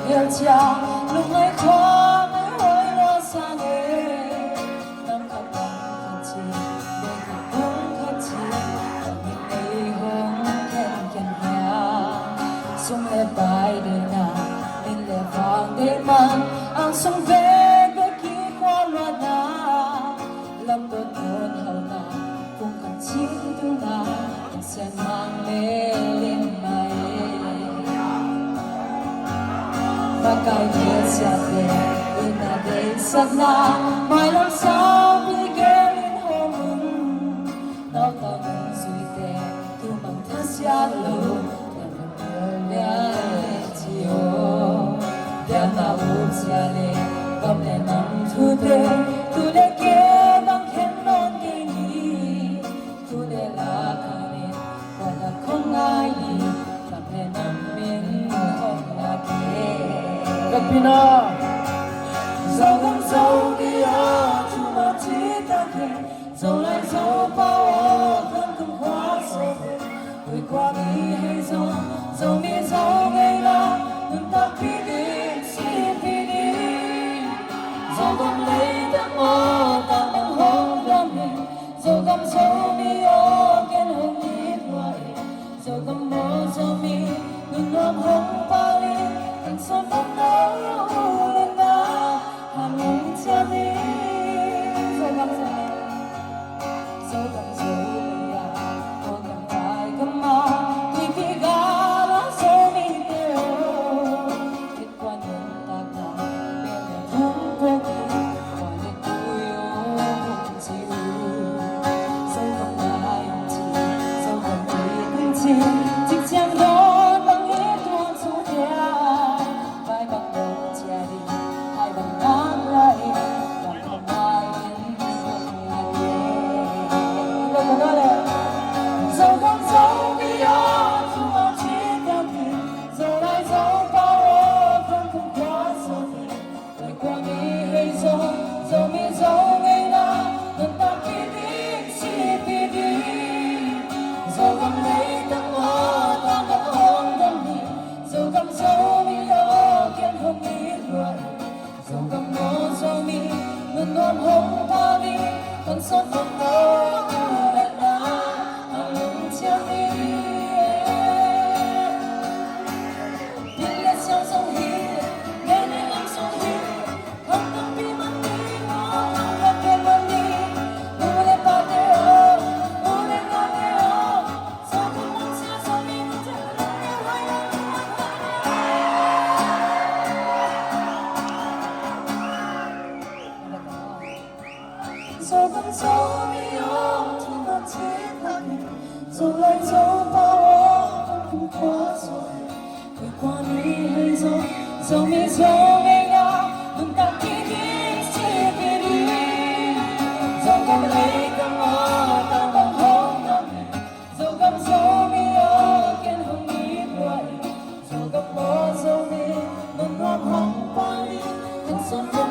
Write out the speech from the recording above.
yêu cha lúc ngày khoa ngày hối lo sang em năm khát vọng khát chi để khát vọng khát chi và những ngày hôm khen khen nhà sung lệ bài để na nên lệ vàng để mang ang sung về về khi qua loa na lâm đột ngột hậu na cùng khát chi tu na sẽ mang lên mai và cái kia sẽ về in là đây sát na mai làm sao vì ghé lên hôm nào ta muốn suy tệ tu bằng thân xa lù để chiều để ta uống xa lệ cầm lệ nằm thu tê tu lệ kia bằng khen non kỳ nhị tu lệ là khả và là không ai đi cầm lệ nằm miếng không là kia Pina dẫu không dẫu kia chú mà chỉ ta kể dẫu lại dẫu bao thân không quá sâu người qua đi hay dẫu dẫu mi dẫu ngày nào đừng ta khi đi xin đi đi dẫu không lấy ta ngó ta bằng hôn đam mê dẫu không dẫu mi ô kén hồng ít hoài dẫu không mơ dẫu mi đừng ôm hồng ba đi thành son bóng Chính chàng đó bằng hết tuôn xuống nhà vai bằng đầu che đi hai bằng ngón lại bằng không ai không là kia đâu có nói đây dẫu không dẫu vì ó dù mà chỉ theo thì dẫu lại dẫu bao ô không quá sâu thì đời qua đi hay dẫu dẫu mi dẫu ngày nào lần ta khi đi chỉ vì đi dẫu không lấy non hồng ta đi con son phong mơ lên na anh chia đi nhìn lên sông sông hi nghe lên lòng sông hi không tâm bi mang đi mong và kêu mang đi u le pa te o u le na te o sao không muốn xa sao mi muốn chẳng là nghe hai lần dẫu vẫn dẫu mi ô thì mà chỉ ta kể dẫu lại dẫu bao ô không quá rồi người qua đi hay dẫu dẫu mi dẫu ngày nào đừng ta khi đi chỉ vì đi dẫu không lấy tâm ô ta bằng hôn đam mê dẫu không dẫu mi ô kén hồng ít hoài dẫu không bỏ dẫu mi luôn ôm hồng qua đi thành xuân